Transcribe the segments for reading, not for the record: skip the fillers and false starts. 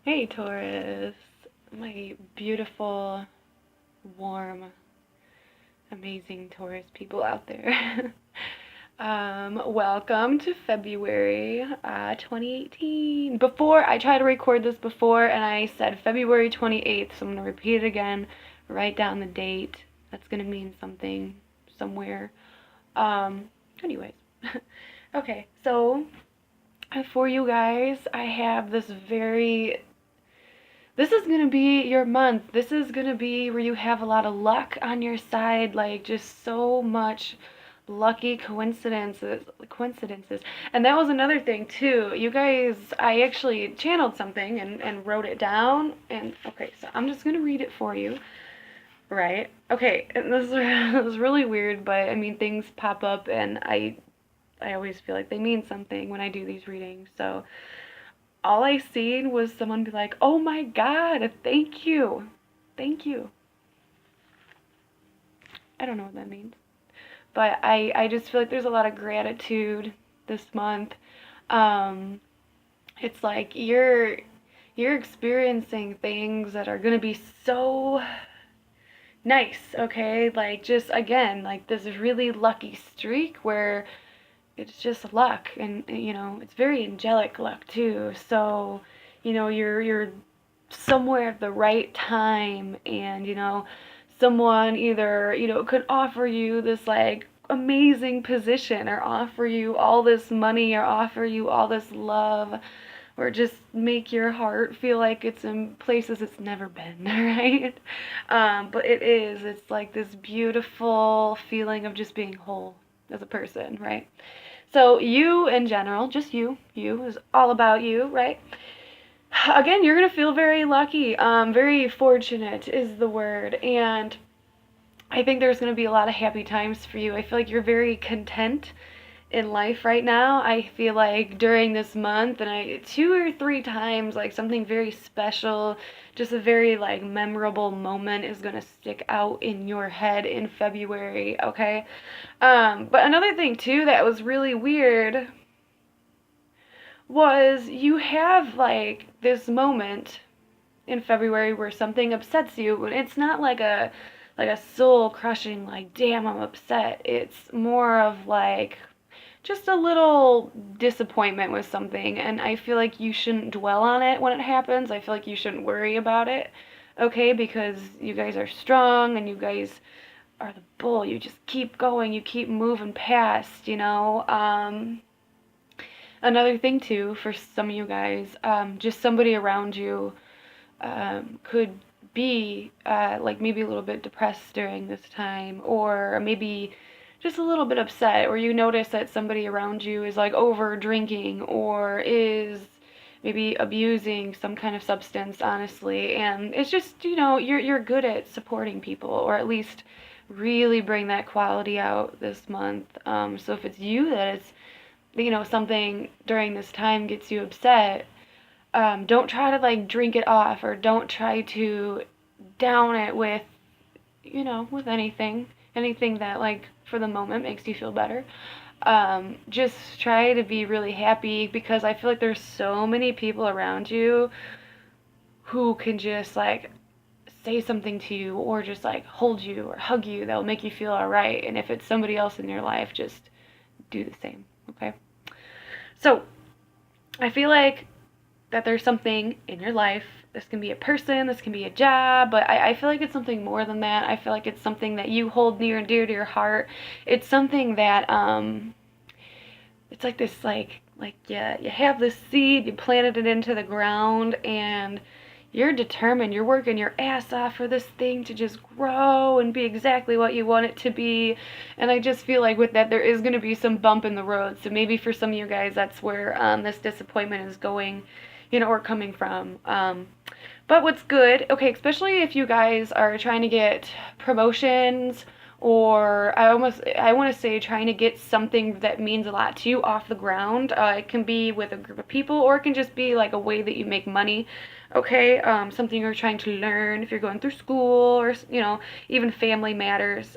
Hey Taurus, my beautiful, warm, amazing Taurus people out there. Welcome to February 2018. Before, I tried to record this before and I said February 28th, so I'm going to repeat it again, write down the date. That's going to mean something somewhere. Anyways. Okay, so for you guys, I have this is going to be your month. This is going to be where you have a lot of luck on your side, like just so much lucky coincidences. And that was another thing too. You guys, I actually channeled something and wrote it down. And okay, so I'm just going to read it for you. Right? Okay, and this is really weird, but I mean, things pop up and I always feel like they mean something when I do these readings. So all I seen was someone be like, "Oh my God, thank you. Thank you." I don't know what that means. But I just feel like there's a lot of gratitude this month. Um, it's like you're experiencing things that are gonna be so nice, okay? Like just again, like this really lucky streak where it's just luck and it's very angelic luck too. So you're somewhere at the right time, and someone either could offer you this like amazing position, or offer you all this money, or offer you all this love, or just make your heart feel like it's in places it's never been. Right? But it's like this beautiful feeling of just being whole as a person, right? So you in general, just you is all about you, right? Again, you're gonna feel very lucky, very fortunate is the word, and I think there's gonna be a lot of happy times for you. I feel like you're very content in life right now. I feel like during this month, and I two or three times, like something very special, just a very like memorable moment is gonna stick out in your head in February, okay? But another thing too that was really weird was you have like this moment in February where something upsets you, but it's not like a soul crushing like damn I'm upset. It's more of like just a little disappointment with something, and I feel like you shouldn't dwell on it when it happens. I feel like you shouldn't worry about it. Okay, because you guys are strong and you guys are the bull. You just keep going, you keep moving past. Another thing too for some of you guys, just somebody around you could be like maybe a little bit depressed during this time, or maybe just a little bit upset, or you notice that somebody around you is like over drinking or is maybe abusing some kind of substance, honestly. And it's just, you're good at supporting people, or at least really bring that quality out this month. So if it's you that it's, something during this time gets you upset, don't try to like drink it off, or don't try to down it with, with anything that like for the moment makes you feel better. Just try to be really happy, because I feel like there's so many people around you who can just like say something to you, or just like hold you or hug you, that'll make you feel all right. And if it's somebody else in your life, just do the same, okay? So I feel like that there's something in your life. This can be a person, this can be a job, but I feel like it's something more than that. I feel like it's something that you hold near and dear to your heart. It's something that it's like this like yeah, you have this seed, you planted it into the ground, and you're determined, you're working your ass off for this thing to just grow and be exactly what you want it to be. And I just feel like with that there is going to be some bump in the road. So maybe for some of you guys that's where this disappointment is going, or coming from. But what's good, okay, especially if you guys are trying to get promotions, or I want to say trying to get something that means a lot to you off the ground. It can be with a group of people, or it can just be like a way that you make money. Okay, something you're trying to learn if you're going through school, or even family matters.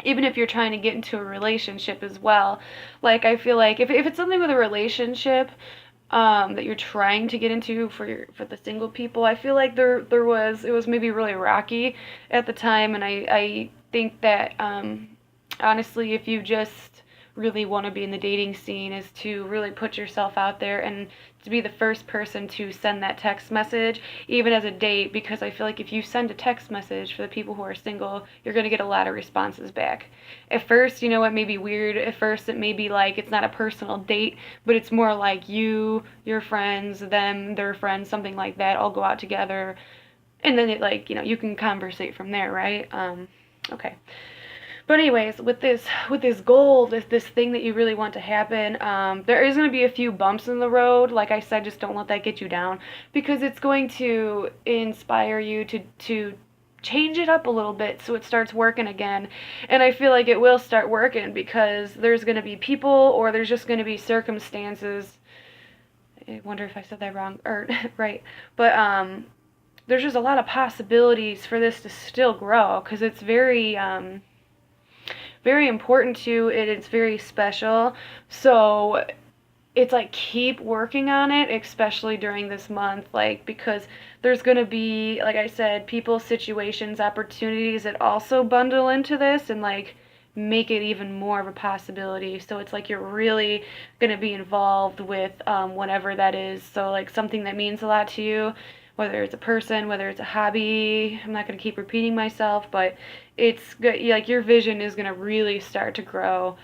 Even if you're trying to get into a relationship as well. Like I feel like if it's something with a relationship, that you're trying to get into for the single people. I feel like it was maybe really rocky at the time, and I think that honestly, if you just really want to be in the dating scene, is to really put yourself out there and to be the first person to send that text message, even as a date, because I feel like if you send a text message for the people who are single, you're going to get a lot of responses back. At first, you know, it may be weird. At first, it may be like it's not a personal date, but it's more like you, your friends, them, their friends, something like that, all go out together. And then it, like, you know, you can conversate from there, right? Okay. But anyways, with this goal, this thing that you really want to happen, there is going to be a few bumps in the road. Like I said, just don't let that get you down, because it's going to inspire you to change it up a little bit so it starts working again. And I feel like it will start working because there's going to be people, or there's just going to be circumstances. I wonder if I said that wrong or right. But there's just a lot of possibilities for this to still grow, because it's very important to you, and it's very special. So it's like keep working on it, especially during this month, like, because there's going to be, like I said, people, situations, opportunities that also bundle into this and like make it even more of a possibility. So it's like you're really going to be involved with whatever that is. So like something that means a lot to you, whether it's a person, whether it's a hobby. I'm not going to keep repeating myself, but it's good. Like your vision is going to really start to grow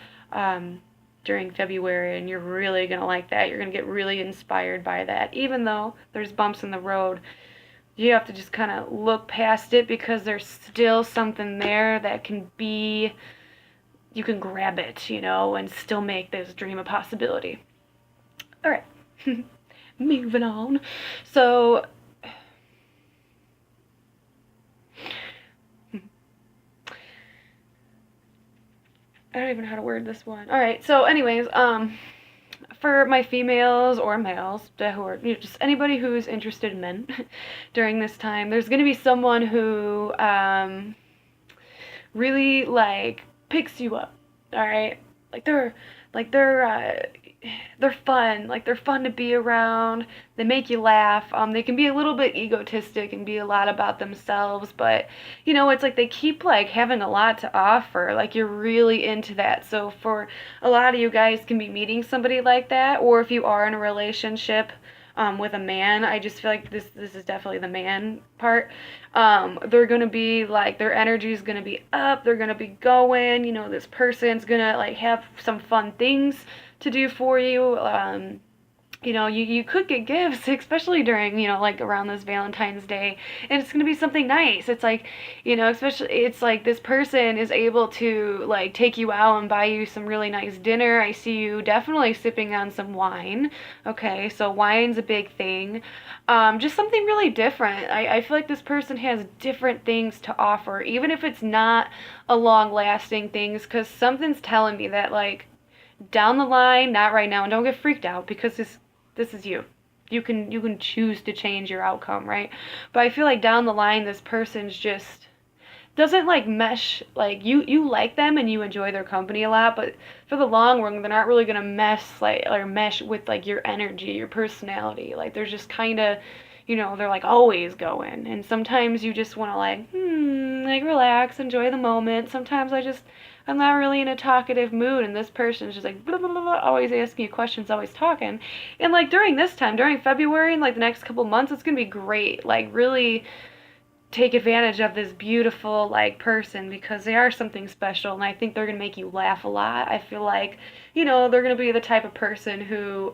during February, and you're really going to like that. You're going to get really inspired by that. Even though there's bumps in the road, you have to just kind of look past it, because there's still something there that can be, you can grab it, you know, and still make this dream a possibility. All right. Moving on. So I don't even know how to word this one. All right. So, anyways, for my females or males, who are, you know, just anybody who's interested in men during this time, there's gonna be someone who really like picks you up. All right. Like they're fun. Like they're fun to be around. They make you laugh. They can be a little bit egotistic and be a lot about themselves, but you know, it's like they keep like having a lot to offer. Like you're really into that. So for a lot of you guys can be meeting somebody like that, or if you are in a relationship with a man, I just feel like this is definitely the man part. They're gonna be like, their energy is gonna be up. They're gonna be going. You know, this person's gonna like have some fun things to do for you. You know, you could get gifts, especially during, you know, like around this Valentine's Day, and it's going to be something nice. It's like, you know, especially, it's like this person is able to like take you out and buy you some really nice dinner. I see you definitely sipping on some wine. Okay, so wine's a big thing. Just something really different. I feel like this person has different things to offer, even if it's not a long-lasting things, because something's telling me that like down the line, not right now, and don't get freaked out, because this is you. You can choose to change your outcome, right? But I feel like down the line, this person's just doesn't like mesh. Like you like them and you enjoy their company a lot, but for the long run, they're not really gonna mesh with like your energy, your personality. Like they're just kind of, you know, they're like always going, and sometimes you just want to like relax, enjoy the moment. Sometimes I'm not really in a talkative mood, and this person's just like blah, blah, blah, blah, always asking you questions, always talking. And like during this time, during February and like the next couple months, it's gonna be great. Like really take advantage of this beautiful like person, because they are something special, and I think they're gonna make you laugh a lot. I feel like, you know, they're gonna be the type of person who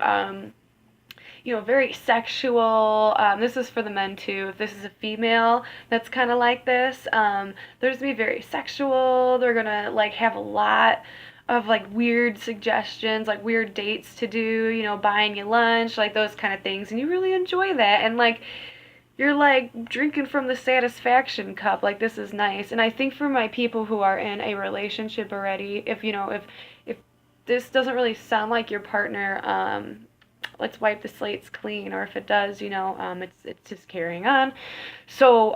you know, very sexual. This is for the men too. If this is a female that's kind of like this, they're just gonna be very sexual. They're gonna like have a lot of like weird suggestions, like weird dates to do, you know, buying you lunch, like those kind of things, and you really enjoy that. And like you're like drinking from the satisfaction cup. Like this is nice. And I think for my people who are in a relationship already, if you know, if this doesn't really sound like your partner, let's wipe the slates clean, or if it does, you know, it's just carrying on. So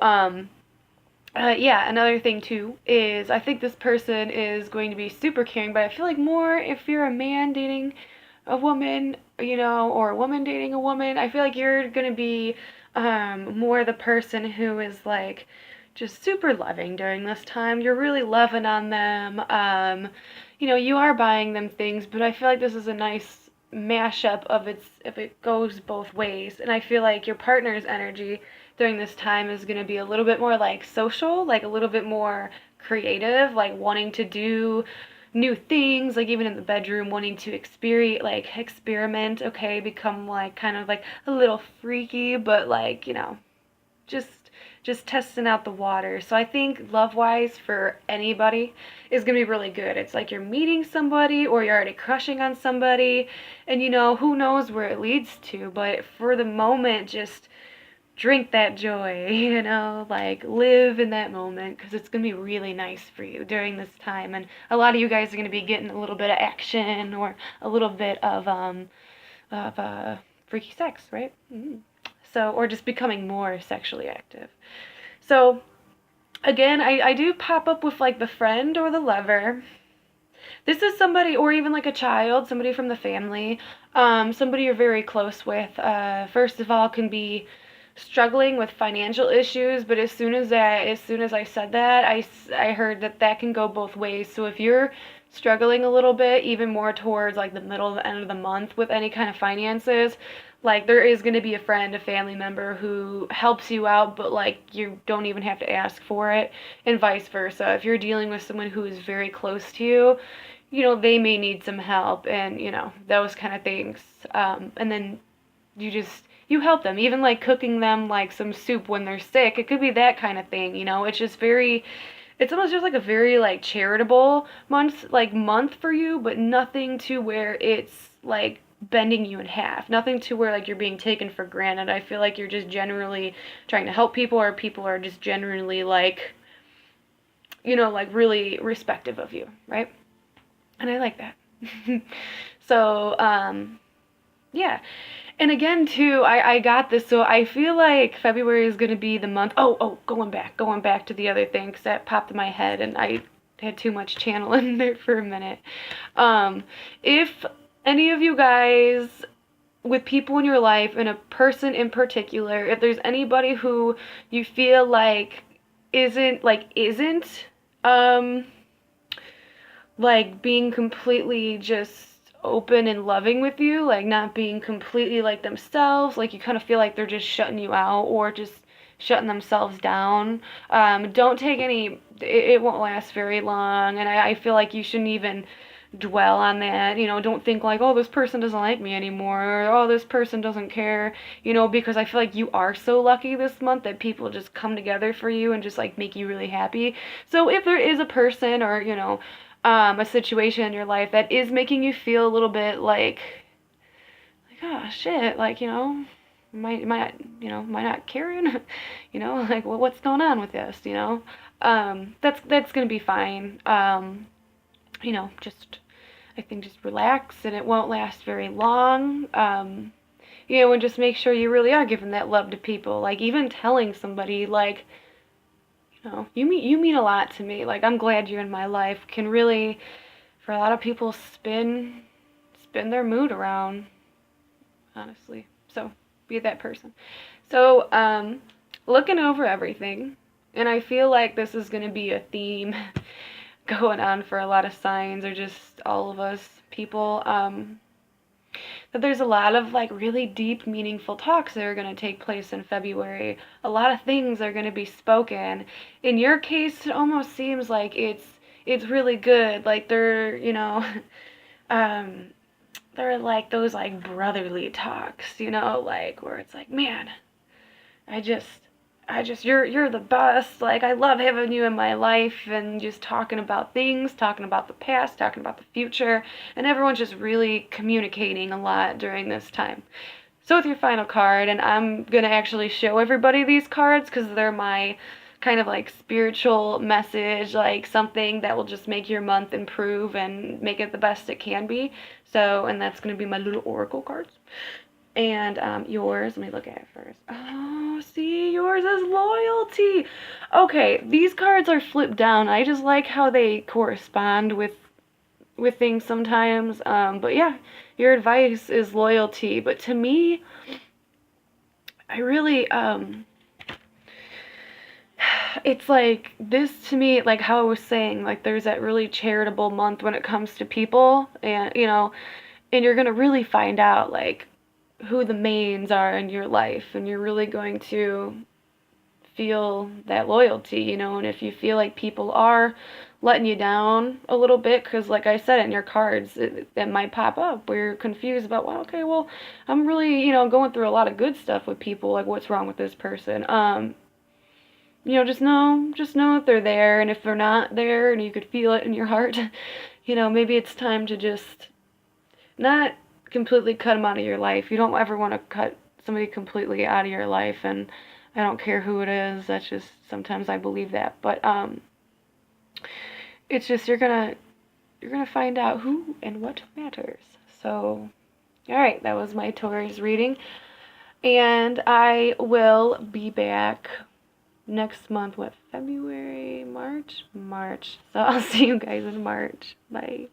yeah, another thing too is I think this person is going to be super caring, but I feel like more if you're a man dating a woman, or a woman dating a woman, I feel like you're gonna be more the person who is like just super loving during this time. You're really loving on them. You are buying them things, but I feel like this is a nice mashup of if it goes both ways. And I feel like your partner's energy during this time is going to be a little bit more like social, like a little bit more creative, like wanting to do new things, like even in the bedroom, wanting to experiment, okay, become like kind of like a little freaky, but like, just just testing out the water. So I think love wise for anybody is gonna be really good. It's like you're meeting somebody or you're already crushing on somebody, and who knows where it leads to, but for the moment, just drink that joy, like live in that moment, because it's going to be really nice for you during this time. And a lot of you guys are going to be getting a little bit of action or a little bit of freaky sex, right? So, or just becoming more sexually active. So, again, I do pop up with like the friend or the lover. This is somebody, or even like a child, somebody from the family, somebody you're very close with. First of all, can be struggling with financial issues, but as soon as I said that, I heard that can go both ways. So if you're struggling a little bit, even more towards like the middle of the end of the month with any kind of finances, like there is going to be a friend, a family member who helps you out, but like you don't even have to ask for it, and vice versa. If you're dealing with someone who is very close to you, they may need some help, and those kind of things. And then you help them, even like cooking them like some soup when they're sick. It could be that kind of thing. It's just it's almost just like a very like charitable month for you, but nothing to where it's like bending you in half. Nothing to where like you're being taken for granted. I feel like you're just generally trying to help people, or people are just generally like like really respective of you, right? And I like that. So, yeah. And again, too, I got this, so I feel like February is going to be the month. Oh, going back to the other thing, because that popped in my head, and I had too much channel in there for a minute. If any of you guys, with people in your life, and a person in particular, if there's anybody who you feel like isn't, um, like being completely just open and loving with you, like not being completely like themselves, like you kind of feel like they're just shutting you out or just shutting themselves down, don't take any, it won't last very long, and I feel like you shouldn't even dwell on that. Don't think like, oh, this person doesn't like me anymore, or oh, this person doesn't care, because I feel like you are so lucky this month that people just come together for you and just like make you really happy. So if there is a person, or a situation in your life that is making you feel a little bit oh shit, like am I not caring, like what's going on with this, that's gonna be fine. Just I think just relax, and it won't last very long. And just make sure you really are giving that love to people, like even telling somebody like, you mean a lot to me. Like, I'm glad you're in my life. Can really, for a lot of people, spin their mood around, honestly. So, be that person. So, looking over everything, and I feel like this is going to be a theme going on for a lot of signs, or just all of us people, that there's a lot of like really deep, meaningful talks that are going to take place in February. A lot of things are going to be spoken. In your case, it almost seems like it's really good. Like they're, um, they're like those like brotherly talks, like where it's like, man, I just you're the best. Like, I love having you in my life, and just talking about things, talking about the past, talking about the future, and everyone's just really communicating a lot during this time. So with your final card, and I'm going to actually show everybody these cards because they're my kind of like spiritual message, like something that will just make your month improve and make it the best it can be. So, and that's going to be my little oracle cards. And yours, let me look at it first. Oh, see, yours is loyalty. Okay, these cards are flipped down. I just like how they correspond with with things sometimes. But yeah, your advice is loyalty. But to me, I really, it's like this to me, like how I was saying, like there's that really charitable month when it comes to people, and and you're gonna really find out like who the mains are in your life, and you're really going to feel that loyalty, and if you feel like people are letting you down a little bit, because like I said in your cards, it might pop up where you're confused about, well, okay, well, I'm really, going through a lot of good stuff with people, like what's wrong with this person. Just know if they're there, and if they're not there and you could feel it in your heart, maybe it's time to just not completely cut them out of your life. You don't ever want to cut somebody completely out of your life, and I don't care who it is. That's just sometimes I believe that, but it's just you're gonna find out who and what matters. So, all right, that was my Taurus reading, and I will be back next month. What, February, March? March. So I'll see you guys in March. Bye.